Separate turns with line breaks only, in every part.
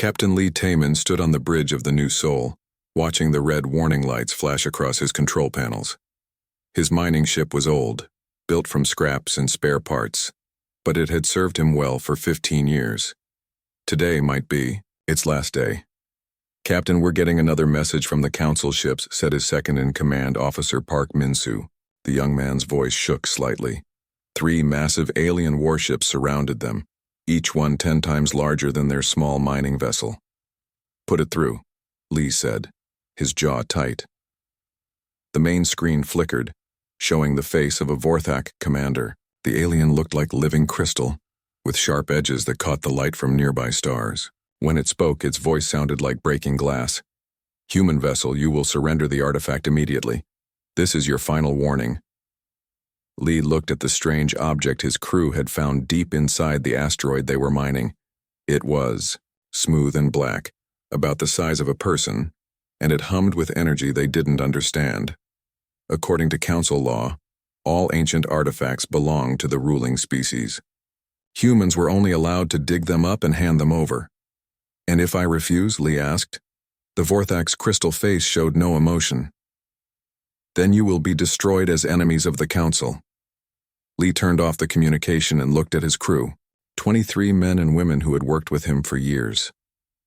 Captain Lee Taman stood on the bridge of the New Sol, watching the red warning lights flash across his control panels. His mining ship was old, built from scraps and spare parts, but it had served him well for 15 years. Today might be its last day. "Captain, we're getting another message from the council ships," said his second-in-command, Officer Park Min-soo. The young man's voice shook slightly. 3 massive alien warships surrounded them, each one 10 times larger than their small mining vessel. "Put it through," Lee said, his jaw tight. The main screen flickered, showing the face of a Vorthak commander. The alien looked like living crystal, with sharp edges that caught the light from nearby stars. When it spoke, its voice sounded like breaking glass. "Human vessel, you will surrender the artifact immediately. This is your final warning." Lee looked at the strange object his crew had found deep inside the asteroid they were mining. It was smooth and black, about the size of a person, and it hummed with energy they didn't understand. According to council law, all ancient artifacts belonged to the ruling species. Humans were only allowed to dig them up and hand them over. "And if I refuse?" Lee asked. The Vorthak's crystal face showed no emotion. "Then you will be destroyed as enemies of the council." Lee turned off the communication and looked at his crew, 23 men and women who had worked with him for years.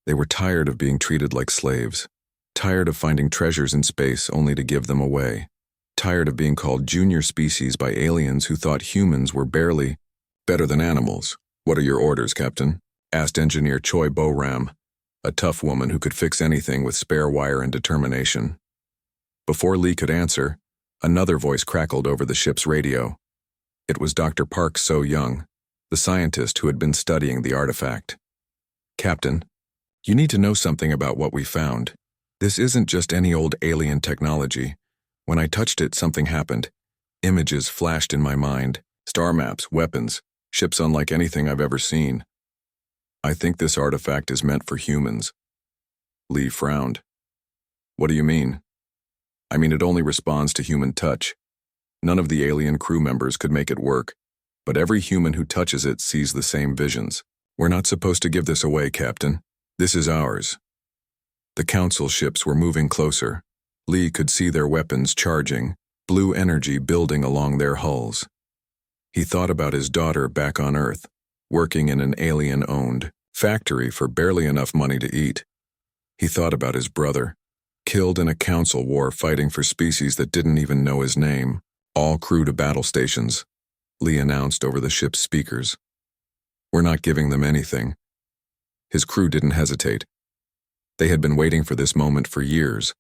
They were tired of being treated like slaves, tired of finding treasures in space only to give them away, tired of being called junior species by aliens who thought humans were barely better than animals. "What are your orders, Captain?" asked Engineer Choi Bo-ram, a tough woman who could fix anything with spare wire and determination. Before Lee could answer, another voice crackled over the ship's radio. It was Dr. Park So-young, the scientist who had been studying the artifact. "Captain, you need to know something about what we found. This isn't just any old alien technology. When I touched it, something happened. Images flashed in my mind, star maps, weapons, ships unlike anything I've ever seen. I think this artifact is meant for humans." Lee frowned. "What do you mean?" "I mean, it only responds to human touch. None of the alien crew members could make it work, but every human who touches it sees the same visions. We're not supposed to give this away, Captain. This is ours." The council ships were moving closer. Lee could see their weapons charging, blue energy building along their hulls. He thought about his daughter back on Earth, working in an alien-owned factory for barely enough money to eat. He thought about his brother, killed in a council war fighting for species that didn't even know his name. "All crew to battle stations," Lee announced over the ship's speakers. "We're not giving them anything." His crew didn't hesitate. They had been waiting for this moment for years.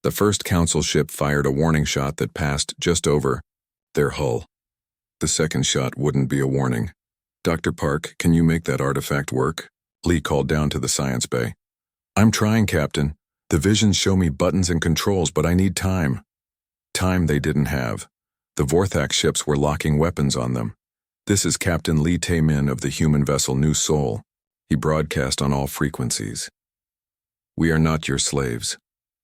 The first council ship fired a warning shot that passed just over their hull. The second shot wouldn't be a warning. "Dr. Park, can you make that artifact work?" Lee called down to the science bay. "I'm trying, Captain. The visions show me buttons and controls, but I need time." Time they didn't have. The Vorthak ships were locking weapons on them. "This is Captain Lee Tae-min of the human vessel New Sol." He broadcast on all frequencies. "We are not your slaves.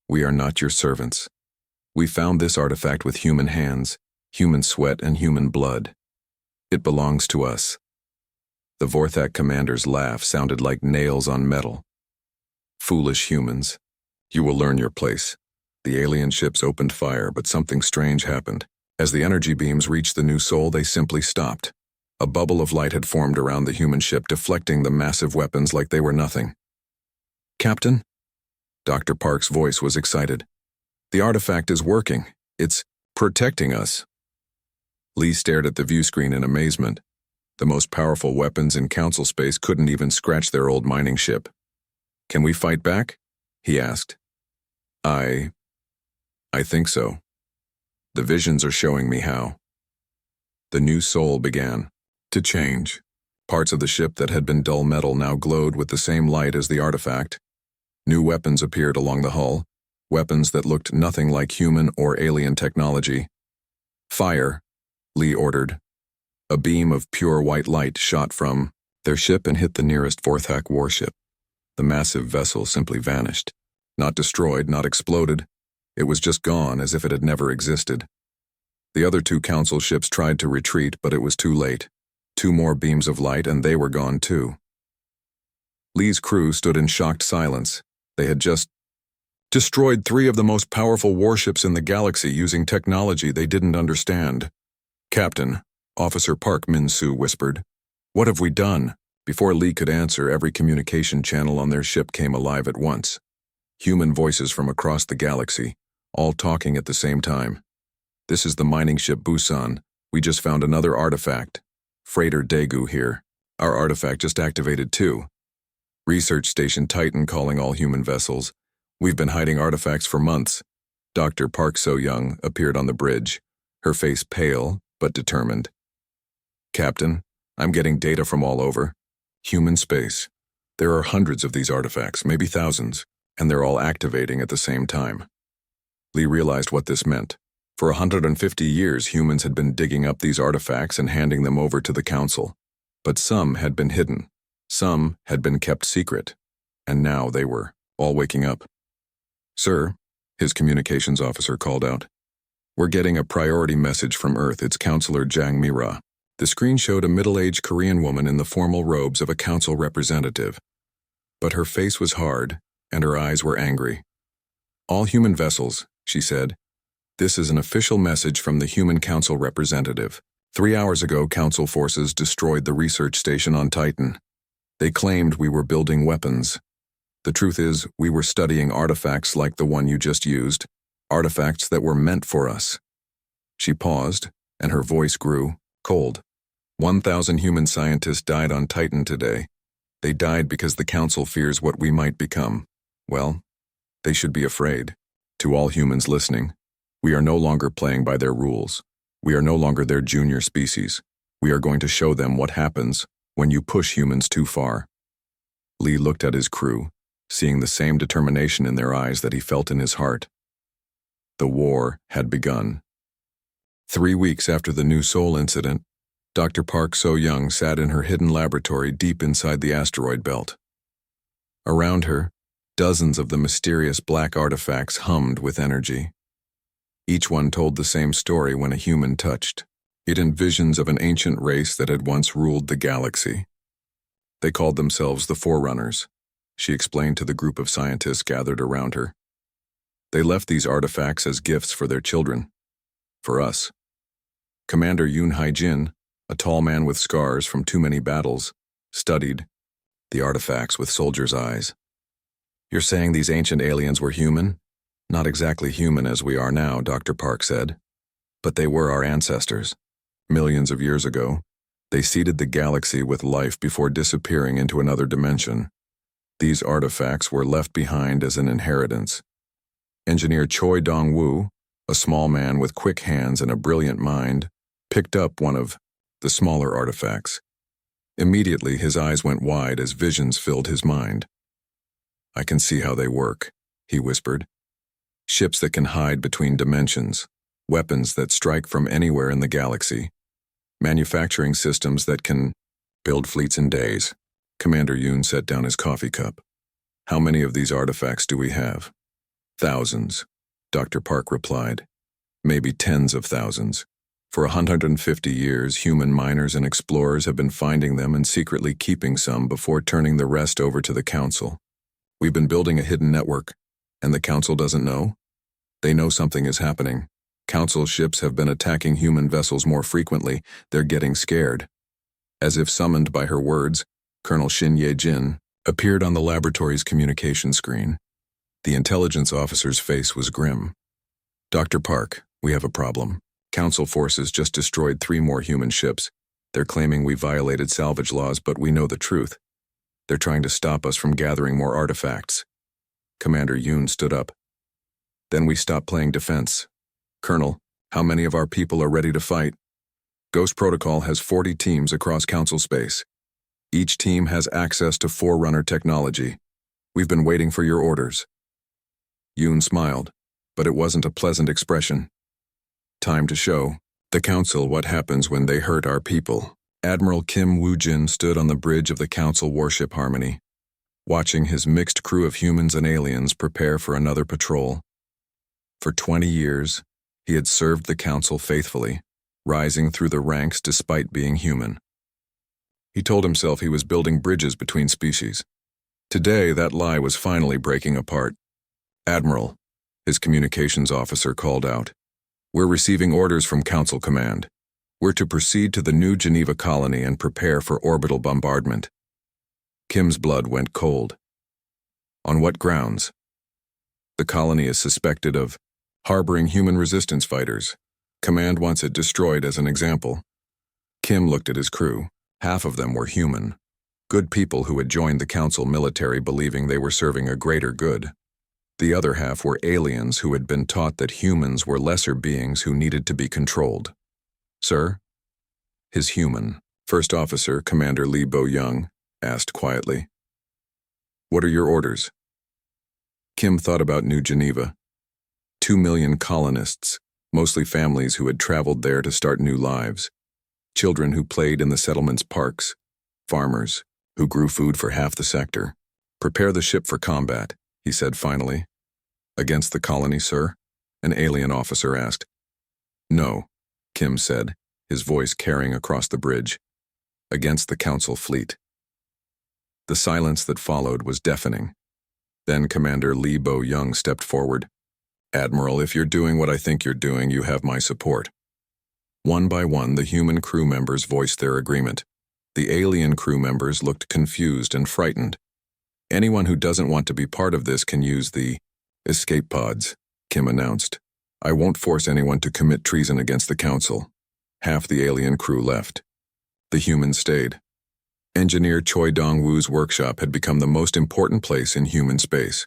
We are not your servants. We found this artifact with human hands, human sweat, and human blood. It belongs to us." The Vorthak commander's laugh sounded like nails on metal. "Foolish humans. You will learn your place." The alien ships opened fire, but something strange happened. As the energy beams reached the New Sol, they simply stopped. A bubble of light had formed around the human ship, deflecting the massive weapons like they were nothing. "Captain?" Dr. Park's voice was excited. "The artifact is working. It's protecting us." Lee stared at the view screen in amazement. The most powerful weapons in council space couldn't even scratch their old mining ship. "Can we fight back?" he asked. I think so. The visions are showing me how." The New Sol began to change. Parts of the ship that had been dull metal now glowed with the same light as the artifact. New weapons appeared along the hull, weapons that looked nothing like human or alien technology. "Fire," Lee ordered. A beam of pure white light shot from their ship and hit the nearest Vorthak warship. The massive vessel simply vanished. Not destroyed, not exploded. It was just gone, as if it had never existed. The other 2 council ships tried to retreat, but it was too late. 2 more beams of light and they were gone too. Lee's crew stood in shocked silence. They had just destroyed 3 of the most powerful warships in the galaxy using technology they didn't understand. "Captain," Officer Park Min-soo whispered. "What have we done?" Before Lee could answer, every communication channel on their ship came alive at once. Human voices from across the galaxy, all talking at the same time. "This is the mining ship Busan. We just found another artifact. Freighter Daegu here. Our artifact just activated too. Research Station Titan calling all human vessels. We've been hiding artifacts for months." Dr. Park So-young appeared on the bridge, her face pale but determined. "Captain, I'm getting data from all over. Human space. There are hundreds of these artifacts, maybe thousands, and they're all activating at the same time." Lee realized what this meant. For 150 years, humans had been digging up these artifacts and handing them over to the Council. But some had been hidden. Some had been kept secret. And now they were all waking up. "Sir," his communications officer called out. "We're getting a priority message from Earth. It's Counselor Jang Mi-ra." The screen showed a middle-aged Korean woman in the formal robes of a council representative. But her face was hard, and her eyes were angry. "All human vessels," she said. "This is an official message from the Human Council representative. 3 hours ago, Council forces destroyed the research station on Titan. They claimed we were building weapons. The truth is, we were studying artifacts like the one you just used, artifacts that were meant for us." She paused, and her voice grew cold. 1,000 human scientists died on Titan today. They died because the Council fears what we might become. Well, they should be afraid. To all humans listening, we are no longer playing by their rules. We are no longer their junior species. We are going to show them what happens when you push humans too far. Lee looked at his crew, seeing the same determination in their eyes that he felt in his heart. The war had begun. 3 weeks after the New Seoul incident, Dr. Park So-young sat in her hidden laboratory deep inside the asteroid belt. Around her, dozens of the mysterious black artifacts hummed with energy. Each one told the same story when a human touched. It in visions of an ancient race that had once ruled the galaxy. They called themselves the Forerunners, she explained to the group of scientists gathered around her. They left these artifacts as gifts for their children. For us. Commander Yoon Hae-jin, a tall man with scars from too many battles, studied the artifacts with soldiers' eyes. "You're saying these ancient aliens were human?" "Not exactly human as we are now," Dr. Park said. "But they were our ancestors. Millions of years ago, they seeded the galaxy with life before disappearing into another dimension. These artifacts were left behind as an inheritance. Engineer Choi Dong-woo, a small man with quick hands and a brilliant mind, picked up one of the smaller artifacts. Immediately, his eyes went wide as visions filled his mind. "I can see how they work," he whispered. "Ships that can hide between dimensions, weapons that strike from anywhere in the galaxy, manufacturing systems that can build fleets in days." Commander Yoon set down his coffee cup. "How many of these artifacts do we have?" "Thousands," Dr. Park replied. "Maybe tens of thousands. For 150 years, human miners and explorers have been finding them and secretly keeping some before turning the rest over to the Council. We've been building a hidden network, and the Council doesn't know? They know something is happening. Council ships have been attacking human vessels more frequently. They're getting scared." As if summoned by her words, Colonel Shin Ye-jin appeared on the laboratory's communication screen. The intelligence officer's face was grim. "Dr. Park, we have a problem. Council forces just destroyed 3 more human ships. They're claiming we violated salvage laws, but we know the truth. They're trying to stop us from gathering more artifacts." Commander Yoon stood up. "Then we stop playing defense. Colonel, how many of our people are ready to fight?" "Ghost Protocol has 40 teams across Council space. Each team has access to Forerunner technology. We've been waiting for your orders." Yoon smiled, but it wasn't a pleasant expression. "Time to show the Council what happens when they hurt our people." Admiral Kim Woo-jin stood on the bridge of the Council warship Harmony, watching his mixed crew of humans and aliens prepare for another patrol. For 20 years, he had served the Council faithfully, rising through the ranks despite being human. He told himself he was building bridges between species, Today, that lie was finally breaking apart. "Admiral," his communications officer called out, "we're receiving orders from Council Command. We're to proceed to the New Geneva colony and prepare for orbital bombardment." Kim's blood went cold. "On what grounds?" "The colony is suspected of harboring human resistance fighters. Command wants it destroyed as an example." Kim looked at his crew. Half of them were human. Good people who had joined the Council military believing they were serving a greater good. The other half were aliens who had been taught that humans were lesser beings who needed to be controlled. "Sir?" His human, First Officer Commander Li Bo-young, asked quietly. "What are your orders?" Kim thought about New Geneva. 2 million colonists, mostly families who had traveled there to start new lives. Children who played in the settlement's parks. Farmers who grew food for half the sector. "Prepare the ship for combat," he said finally. "Against the colony, sir?" an alien officer asked. "No," Kim said, his voice carrying across the bridge. "Against the Council fleet." The silence that followed was deafening. Then Commander Li Bo-young stepped forward. "Admiral, if you're doing what I think you're doing, you have my support." One by one, the human crew members voiced their agreement. The alien crew members looked confused and frightened. "Anyone who doesn't want to be part of this can use the escape pods," Kim announced. "I won't force anyone to commit treason against the Council." Half the alien crew left. The humans stayed. Engineer Choi Dong-woo's workshop had become the most important place in human space.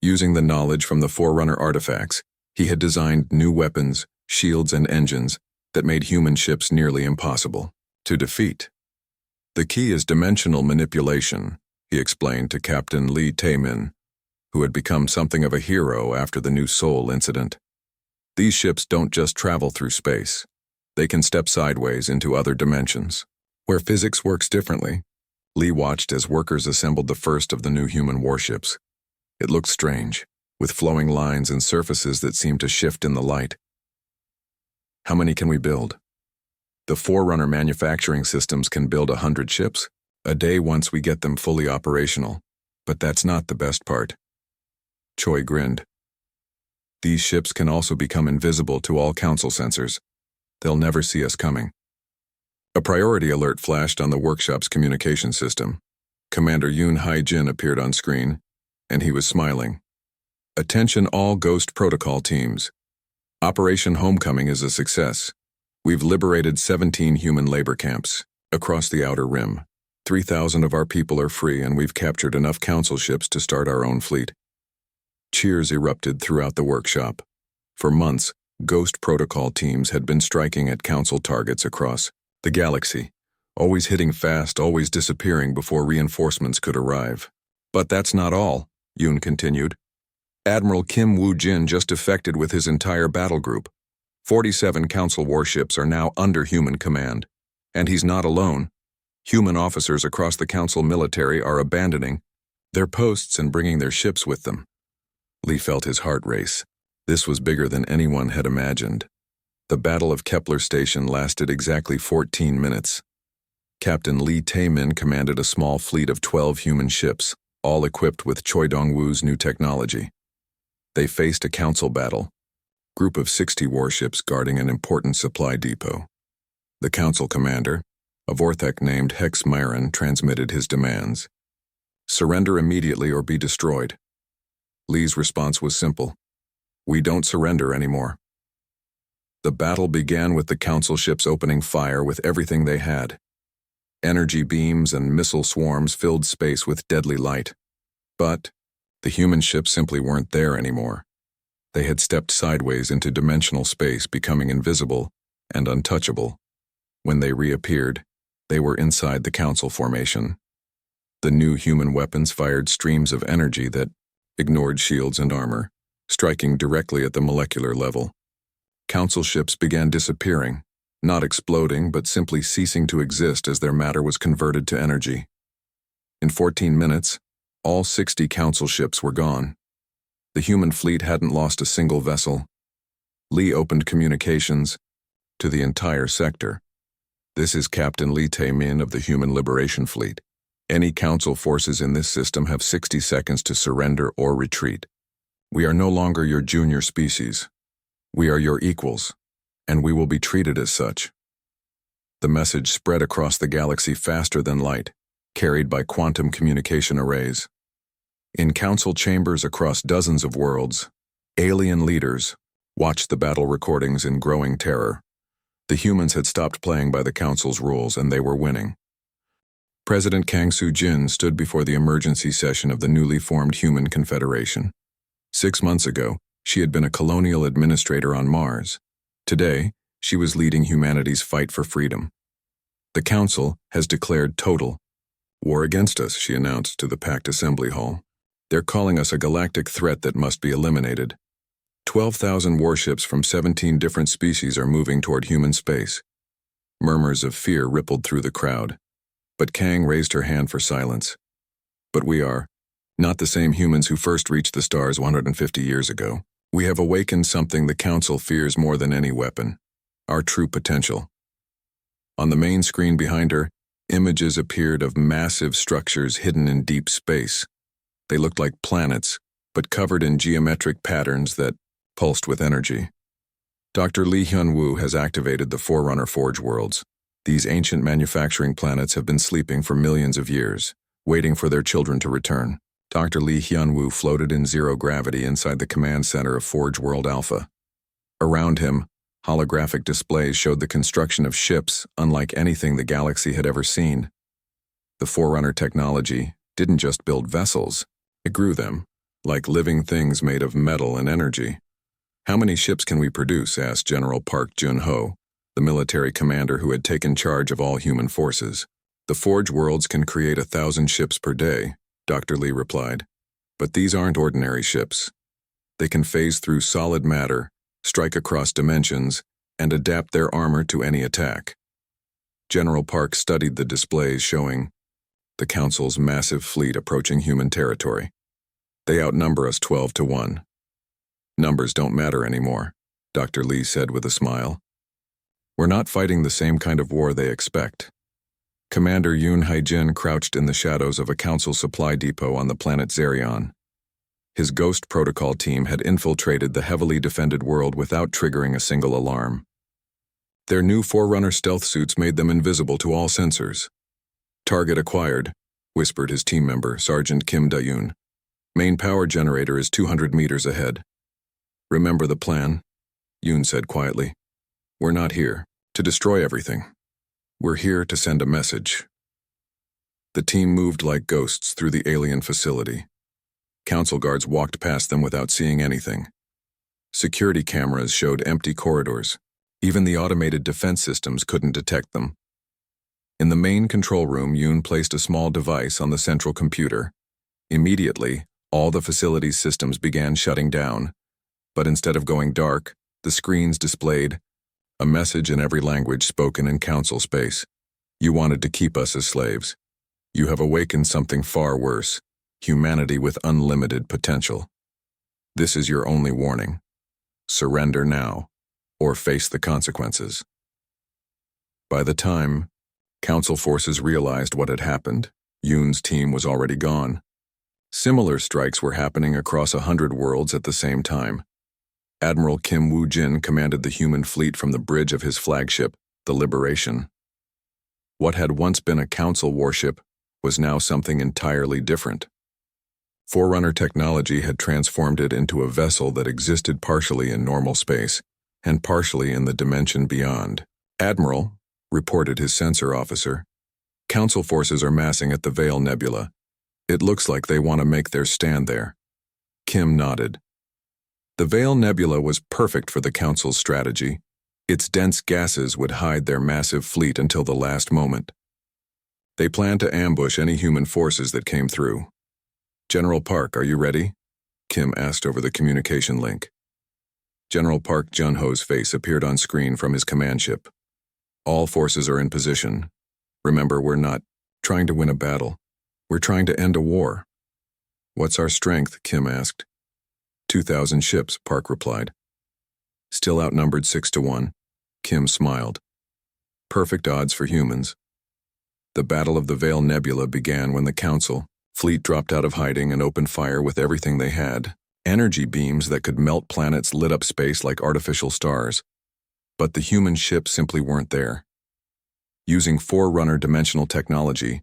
Using the knowledge from the Forerunner artifacts, he had designed new weapons, shields, and engines that made human ships nearly impossible to defeat. "The key is dimensional manipulation," he explained to Captain Lee Tae-min, who had become something of a hero after the New Seoul incident. "These ships don't just travel through space. They can step sideways into other dimensions, where physics works differently." Lee watched as workers assembled the first of the new human warships. It looked strange, with flowing lines and surfaces that seemed to shift in the light. "How many can we build?" "The Forerunner manufacturing systems can build 100 ships a day once we get them fully operational. But that's not the best part." Choi grinned. "These ships can also become invisible to all Council sensors. They'll never see us coming." A priority alert flashed on the workshop's communication system. Commander Yoon Hae-jin appeared on screen, and he was smiling. "Attention all Ghost Protocol teams. Operation Homecoming is a success. We've liberated 17 human labor camps across the Outer Rim. 3,000 of our people are free, and we've captured enough Council ships to start our own fleet." Cheers erupted throughout the workshop. For months, Ghost Protocol teams had been striking at Council targets across the galaxy, always hitting fast, always disappearing before reinforcements could arrive. "But that's not all," Yoon continued. "Admiral Kim Woo-jin just defected with his entire battle group. 47 Council warships are now under human command. And he's not alone. Human officers across the Council military are abandoning their posts and bringing their ships with them." Lee felt his heart race. This was bigger than anyone had imagined. The Battle of Kepler Station lasted exactly 14 minutes. Captain Lee Tae-min commanded a small fleet of 12 human ships, all equipped with Choi Dong-woo's new technology. They faced a Council battle. Group of 60 warships guarding an important supply depot. The Council commander, a Vorthek named Hex Myron, transmitted his demands. "Surrender immediately or be destroyed." Lee's response was simple. "We don't surrender anymore." The battle began with the Council ships opening fire with everything they had. Energy beams and missile swarms filled space with deadly light. But the human ships simply weren't there anymore. They had stepped sideways into dimensional space, becoming invisible and untouchable. When they reappeared, they were inside the Council formation. The new human weapons fired streams of energy that ignored shields and armor, striking directly at the molecular level. Council ships began disappearing, not exploding but simply ceasing to exist as their matter was converted to energy. In 14 minutes, all 60 Council ships were gone. The human fleet hadn't lost a single vessel. Lee opened communications to the entire sector. "This is Captain Lee Tae-min of the Human Liberation Fleet. Any Council forces in this system have 60 seconds to surrender or retreat. We are no longer your junior species. We are your equals, and we will be treated as such. The message spread across the galaxy faster than light, carried by quantum communication arrays. In Council chambers across dozens of worlds, alien leaders watched the battle recordings in growing terror. The humans had stopped playing by the Council's rules, and they were winning. President Kang Soo-jin stood before the emergency session of the newly formed Human Confederation. 6 months ago, she had been a colonial administrator on Mars. Today, she was leading humanity's fight for freedom. The Council has declared total war against us, she announced to the packed assembly hall. They're calling us a galactic threat that must be eliminated. 12,000 warships from 17 different species are moving toward human space. Murmurs of fear rippled through the crowd. But Kang raised her hand for silence. But we are not the same humans who first reached the stars 150 years ago. We have awakened something the Council fears more than any weapon: our true potential. On the main screen behind her, images appeared of massive structures hidden in deep space. They looked like planets, but covered in geometric patterns that pulsed with energy. Dr. Lee Hyun-woo has activated the Forerunner Forge worlds. These ancient manufacturing planets have been sleeping for millions of years, waiting for their children to return. Dr. Lee Hyun-woo floated in zero gravity inside the command center of Forge World Alpha. Around him, holographic displays showed the construction of ships unlike anything the galaxy had ever seen. The Forerunner technology didn't just build vessels, it grew them, like living things made of metal and energy. "How many ships can we produce?" asked General Park Jun-ho, the military commander who had taken charge of all human forces. "The Forge worlds can create 1,000 ships per day," Dr. Lee replied. "But these aren't ordinary ships. They can phase through solid matter, strike across dimensions, and adapt their armor to any attack." General Park studied the displays showing the Council's massive fleet approaching human territory. "They outnumber us 12 to 1. "Numbers don't matter anymore," Dr. Lee said with a smile. "We're not fighting the same kind of war they expect." Commander Yoon Hae-jin crouched in the shadows of a Council supply depot on the planet Zerion. His Ghost Protocol team had infiltrated the heavily defended world without triggering a single alarm. Their new Forerunner stealth suits made them invisible to all sensors. "Target acquired," whispered his team member, Sergeant Kim Da-yoon. "Main power generator is 200 meters ahead." "Remember the plan?" Yoon said quietly. "We're not here to destroy everything. We're here to send a message." The team moved like ghosts through the alien facility. Council guards walked past them without seeing anything. Security cameras showed empty corridors. Even the automated defense systems couldn't detect them. In the main control room, Yoon placed a small device on the central computer. Immediately, all the facility's systems began shutting down. But instead of going dark, the screens displayed a message in every language spoken in Council space. "You wanted to keep us as slaves. You have awakened something far worse, humanity with unlimited potential. This is your only warning. Surrender now, or face the consequences." By the time Council forces realized what had happened, Yoon's team was already gone. Similar strikes were happening across 100 worlds at the same time. Admiral Kim Woo-jin commanded the human fleet from the bridge of his flagship, the Liberation. What had once been a Council warship was now something entirely different. Forerunner technology had transformed it into a vessel that existed partially in normal space and partially in the dimension beyond. "Admiral," reported his sensor officer, "Council forces are massing at the Veil Nebula. It looks like they want to make their stand there." Kim nodded. The Veil Nebula was perfect for the Council's strategy. Its dense gases would hide their massive fleet until the last moment. They planned to ambush any human forces that came through. "General Park, are you ready?" Kim asked over the communication link. General Park Jun-ho's face appeared on screen from his command ship. "All forces are in position. Remember, we're not trying to win a battle. We're trying to end a war." "What's our strength?" Kim asked. 2,000 ships, Park replied. "Still outnumbered 6 to 1. Kim smiled. "Perfect odds for humans." The Battle of the Veil Nebula began when the Council fleet dropped out of hiding and opened fire with everything they had. Energy beams that could melt planets lit up space like artificial stars. But the human ships simply weren't there. Using Forerunner dimensional technology,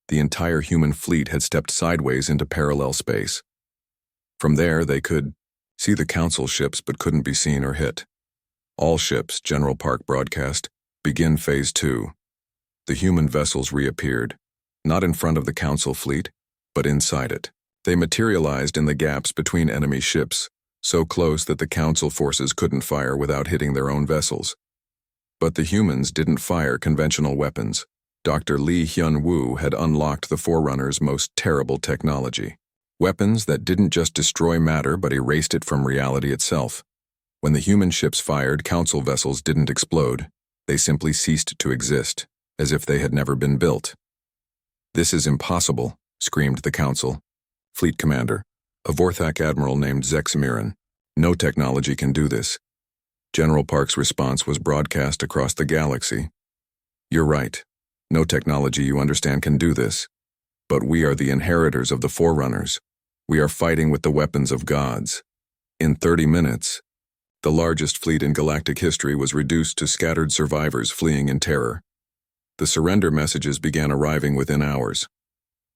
the entire human fleet had stepped sideways into parallel space. From there, they could see the Council ships but couldn't be seen or hit. All ships, General Park broadcast, begin Phase 2. The human vessels reappeared, not in front of the Council fleet, but inside it. They materialized in the gaps between enemy ships, so close that the Council forces couldn't fire without hitting their own vessels. But the humans didn't fire conventional weapons. Dr. Lee Hyun-woo had unlocked the Forerunner's most terrible technology. Weapons that didn't just destroy matter but erased it from reality itself. When the human ships fired, Council vessels didn't explode. They simply ceased to exist, as if they had never been built. "This is impossible," screamed the Council fleet commander, a Vorthak admiral named Zexamiran. "No technology can do this." General Park's response was broadcast across the galaxy. "You're right. No technology you understand can do this. But we are the inheritors of the Forerunners. We are fighting with the weapons of gods." In 30 minutes, the largest fleet in galactic history was reduced to scattered survivors fleeing in terror. The surrender messages began arriving within hours.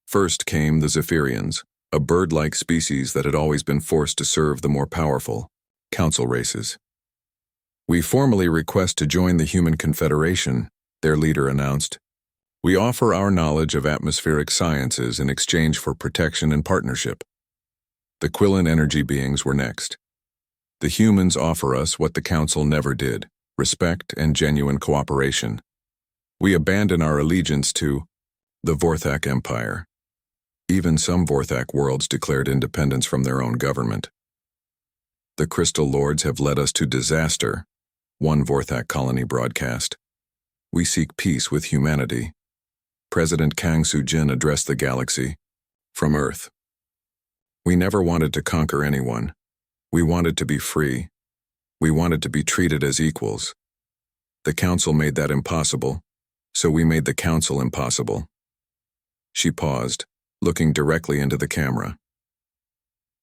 First came the Zephyrians, a bird-like species that had always been forced to serve the more powerful Council races. "We formally request to join the Human Confederation," their leader announced. "We offer our knowledge of atmospheric sciences in exchange for protection and partnership." The Quillan energy beings were next. "The humans offer us what the Council never did, respect and genuine cooperation. We abandon our allegiance to the Vorthak Empire." Even some Vorthak worlds declared independence from their own government. "The Crystal Lords have led us to disaster," one Vorthak colony broadcast. "We seek peace with humanity." President Kang Soo-jin addressed the galaxy from Earth. "We never wanted to conquer anyone. We wanted to be free. We wanted to be treated as equals. The Council made that impossible, so we made the Council impossible." She paused, looking directly into the camera.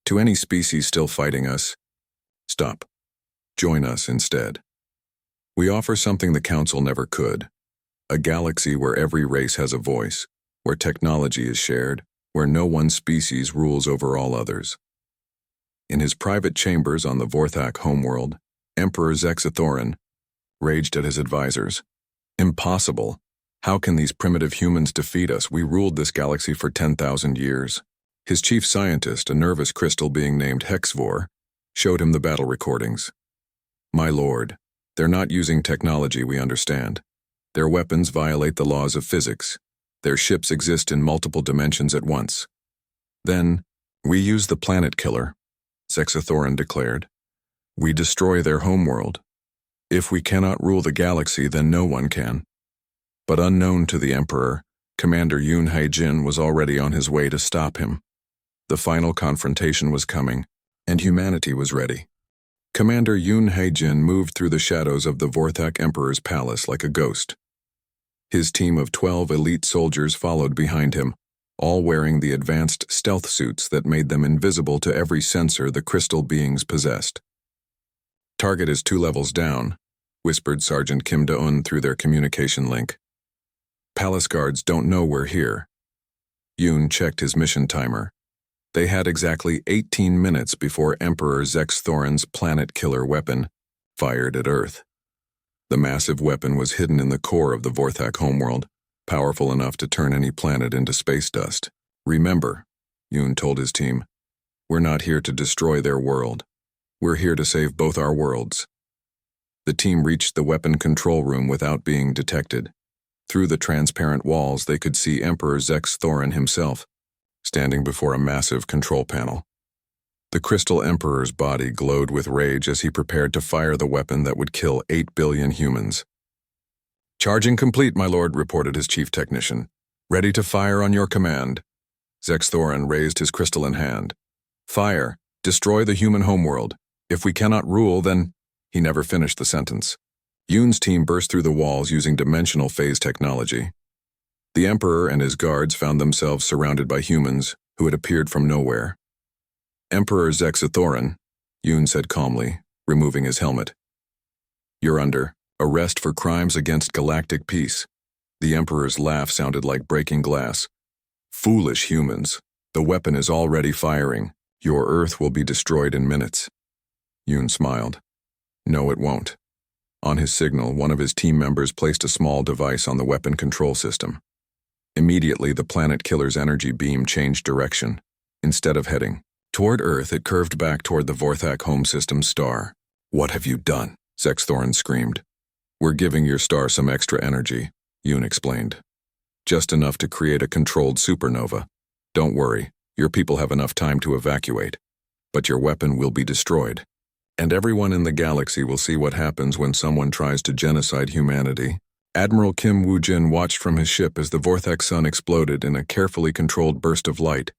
"To any species still fighting us, stop. Join us instead. We offer something the Council never could. A galaxy where every race has a voice, where technology is shared, where no one species rules over all others." In his private chambers on the Vorthak homeworld, Emperor Zexathoran raged at his advisors. "Impossible. How can these primitive humans defeat us? We ruled this galaxy for 10,000 years. His chief scientist, a nervous crystal being named Hexvor, showed him the battle recordings. "My lord, they're not using technology we understand. Their weapons violate the laws of physics. Their ships exist in multiple dimensions at once. Then, we use the planet killer," Zexathoran declared. "We destroy their homeworld. If we cannot rule the galaxy, then no one can." But unknown to the Emperor, Commander Yoon Hae-jin was already on his way to stop him. The final confrontation was coming, and humanity was ready. Commander Yoon Hae-jin moved through the shadows of the Vorthak Emperor's palace like a ghost. His team of 12 elite soldiers followed behind him, all wearing the advanced stealth suits that made them invisible to every sensor the crystal beings possessed. "Target is 2 levels down," whispered Sergeant Kim Da-eun through their communication link. "Palace guards don't know we're here." Yoon checked his mission timer. They had exactly 18 minutes before Emperor Zexathoran's planet-killer weapon fired at Earth. The massive weapon was hidden in the core of the Vorthak homeworld, powerful enough to turn any planet into space dust. "Remember," Yoon told his team, "we're not here to destroy their world. We're here to save both our worlds." The team reached the weapon control room without being detected. Through the transparent walls, they could see Emperor Zexathoran himself, standing before a massive control panel. The Crystal Emperor's body glowed with rage as he prepared to fire the weapon that would kill 8 billion humans. "Charging complete, my lord," reported his chief technician. "Ready to fire on your command." Zexathoran raised his crystalline hand. "Fire. Destroy the human homeworld. If we cannot rule, then—" He never finished the sentence. Yoon's team burst through the walls using dimensional phase technology. The Emperor and his guards found themselves surrounded by humans who had appeared from nowhere. "Emperor Zexathoran," Yoon said calmly, removing his helmet. "You're under arrest for crimes against galactic peace." The Emperor's laugh sounded like breaking glass. "Foolish humans. The weapon is already firing. Your Earth will be destroyed in minutes." Yoon smiled. "No, it won't." On his signal, one of his team members placed a small device on the weapon control system. Immediately, the planet killer's energy beam changed direction. Instead of heading toward Earth, it curved back toward the Vorthak home system star. "What have you done?" Zexathoran screamed. "We're giving your star some extra energy," Yoon explained. "Just enough to create a controlled supernova. Don't worry, your people have enough time to evacuate. But your weapon will be destroyed. And everyone in the galaxy will see what happens when someone tries to genocide humanity." Admiral Kim Woo-jin watched from his ship as the Vorthak sun exploded in a carefully controlled burst of light.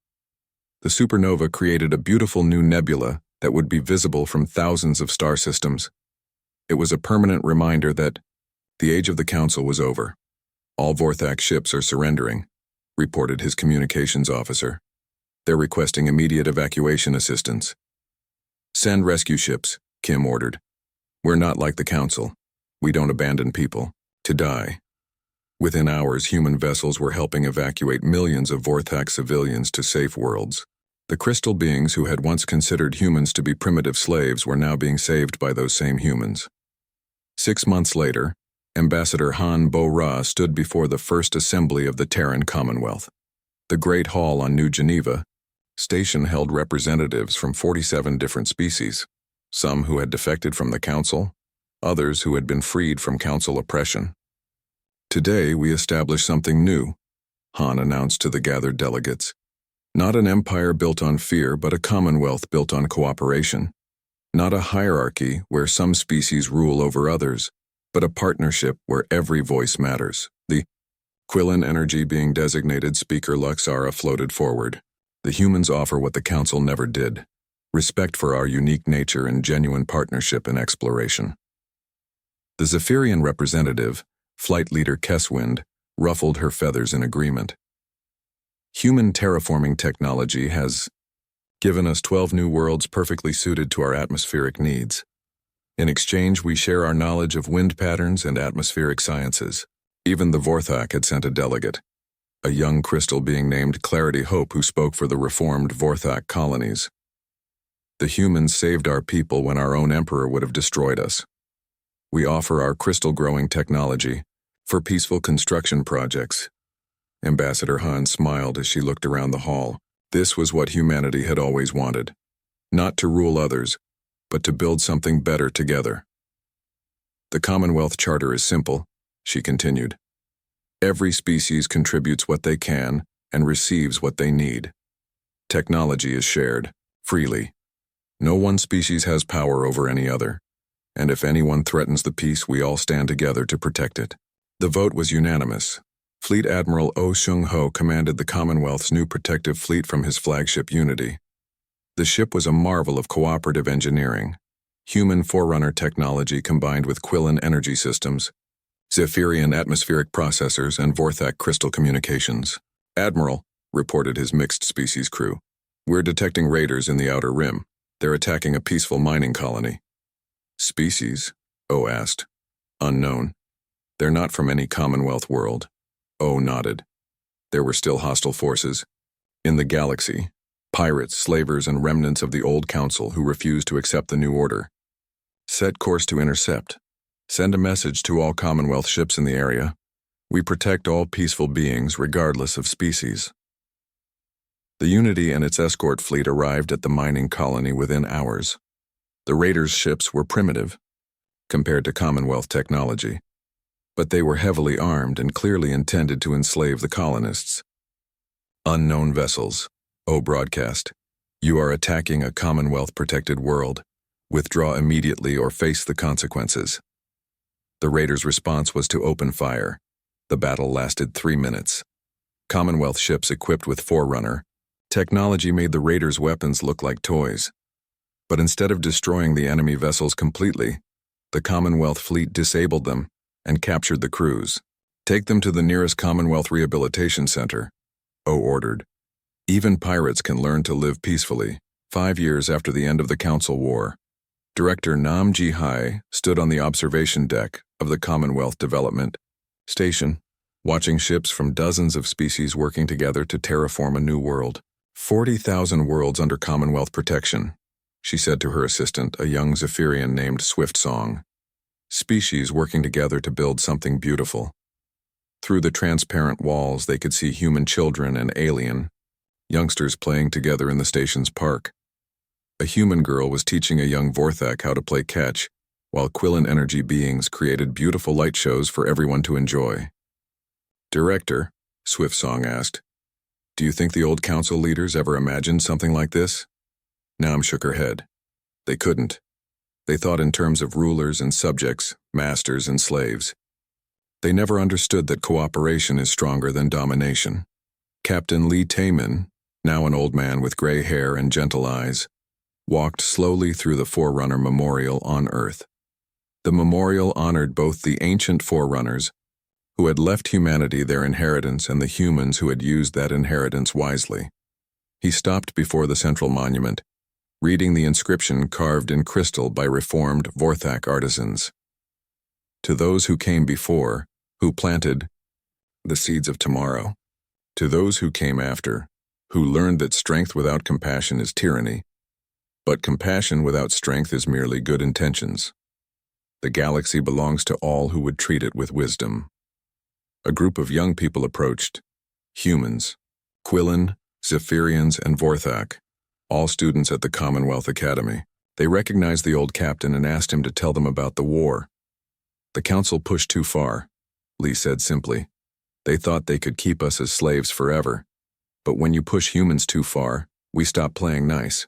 The supernova created a beautiful new nebula that would be visible from thousands of star systems. It was a permanent reminder that the age of the Council was over. "All Vorthak ships are surrendering," reported his communications officer. "They're requesting immediate evacuation assistance." "Send rescue ships," Kim ordered. "We're not like the Council. We don't abandon people to die." Within hours, human vessels were helping evacuate millions of Vorthak civilians to safe worlds. The crystal beings who had once considered humans to be primitive slaves were now being saved by those same humans. 6 months later, Ambassador Han Bo-Ra stood before the first assembly of the Terran Commonwealth. The Great Hall on New Geneva Station held representatives from 47 different species, some who had defected from the Council, others who had been freed from Council oppression. "Today we establish something new," Han announced to the gathered delegates. "Not an empire built on fear, but a commonwealth built on cooperation. Not a hierarchy where some species rule over others, but a partnership where every voice matters." The Quillen energy being designated Speaker Luxara floated forward. "The humans offer what the Council never did: respect for our unique nature and genuine partnership in exploration." The Zephyrian representative, Flight Leader Kesswind, ruffled her feathers in agreement. "Human terraforming technology has given us 12 new worlds perfectly suited to our atmospheric needs. In exchange, we share our knowledge of wind patterns and atmospheric sciences." Even the Vorthak had sent a delegate, a young crystal being named Clarity Hope, who spoke for the reformed Vorthak colonies. "The humans saved our people when our own emperor would have destroyed us. We offer our crystal-growing technology for peaceful construction projects." Ambassador Han smiled as she looked around the hall. This was what humanity had always wanted. Not to rule others, but to build something better together. "The Commonwealth Charter is simple," she continued. "Every species contributes what they can and receives what they need. Technology is shared, freely. No one species has power over any other, and if anyone threatens the peace, we all stand together to protect it." The vote was unanimous. Fleet Admiral Oh Seung-ho commanded the Commonwealth's new protective fleet from his flagship Unity. The ship was a marvel of cooperative engineering, human forerunner technology combined with Quillen energy systems, Zephyrian atmospheric processors, and Vorthak crystal communications. "Admiral," reported his mixed-species crew, "we're detecting raiders in the Outer Rim. They're attacking a peaceful mining colony." "Species?" Oh asked. "Unknown. They're not from any Commonwealth world." Oh nodded. There were still hostile forces in the galaxy: pirates, slavers, and remnants of the old council who refused to accept the new order. "Set course to intercept. Send a message to all Commonwealth ships in the area. We protect all peaceful beings regardless of species." The Unity and its escort fleet arrived at the mining colony within hours. The raiders' ships were primitive compared to Commonwealth technology, but they were heavily armed and clearly intended to enslave the colonists. "Unknown vessels," O broadcast. "You are attacking a Commonwealth-protected world. Withdraw immediately or face the consequences." The raiders' response was to open fire. The battle lasted 3 minutes. Commonwealth ships equipped with Forerunner technology made the raiders' weapons look like toys. But instead of destroying the enemy vessels completely, the Commonwealth fleet disabled them and captured the crews, Take them to the nearest Commonwealth Rehabilitation Center, O ordered. Even pirates can learn to live peacefully. 5 years after the end of the Council War, Director Nam Ji-hai stood on the observation deck of the Commonwealth Development Station, watching ships from dozens of species working together to terraform a new world. 40,000 worlds under Commonwealth protection, she said to her assistant, a young Zephyrian named Swift Song. Species working together to build something beautiful. Through the transparent walls, they could see human children and alien youngsters playing together in the station's park. A human girl was teaching a young Vorthak how to play catch, while Quillen energy beings created beautiful light shows for everyone to enjoy. Director, Swift Song asked, do you think the old council leaders ever imagined something like this? Nam shook her head. They couldn't. They thought in terms of rulers and subjects, masters and slaves. They never understood that cooperation is stronger than domination. Captain Lee Taemin, now an old man with gray hair and gentle eyes, walked slowly through the Forerunner Memorial on Earth. The memorial honored both the ancient Forerunners, who had left humanity their inheritance, and the humans who had used that inheritance wisely. He stopped before the central monument, reading the inscription carved in crystal by reformed Vorthak artisans. To those who came before, who planted the seeds of tomorrow. To those who came after, who learned that strength without compassion is tyranny, but compassion without strength is merely good intentions. The galaxy belongs to all who would treat it with wisdom. A group of young people approached. Humans, Quillen, Zephyrians, and Vorthak, all students at the Commonwealth Academy. They recognized the old captain and asked him to tell them about the war. The council pushed too far, Lee said simply. They thought they could keep us as slaves forever. But when you push humans too far, we stopped playing nice.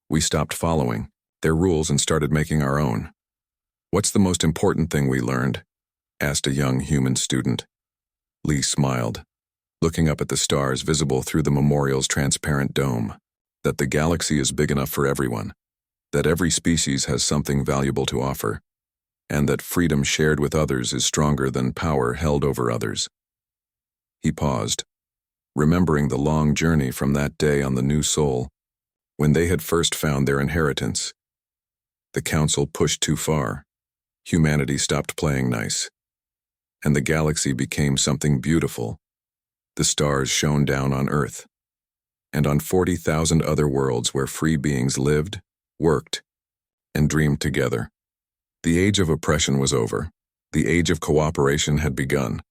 We stopped following their rules and started making our own. What's the most important thing we learned? Asked a young human student. Lee smiled, looking up at the stars visible through the memorial's transparent dome. That the galaxy is big enough for everyone. That every species has something valuable to offer. And that freedom shared with others is stronger than power held over others. He paused, remembering the long journey from that day on the New Sol, when they had first found their inheritance. The council pushed too far. Humanity stopped playing nice. And the galaxy became something beautiful. The stars shone down on Earth. And on 40,000 other worlds where free beings lived, worked, and dreamed together. The age of oppression was over. The age of cooperation had begun.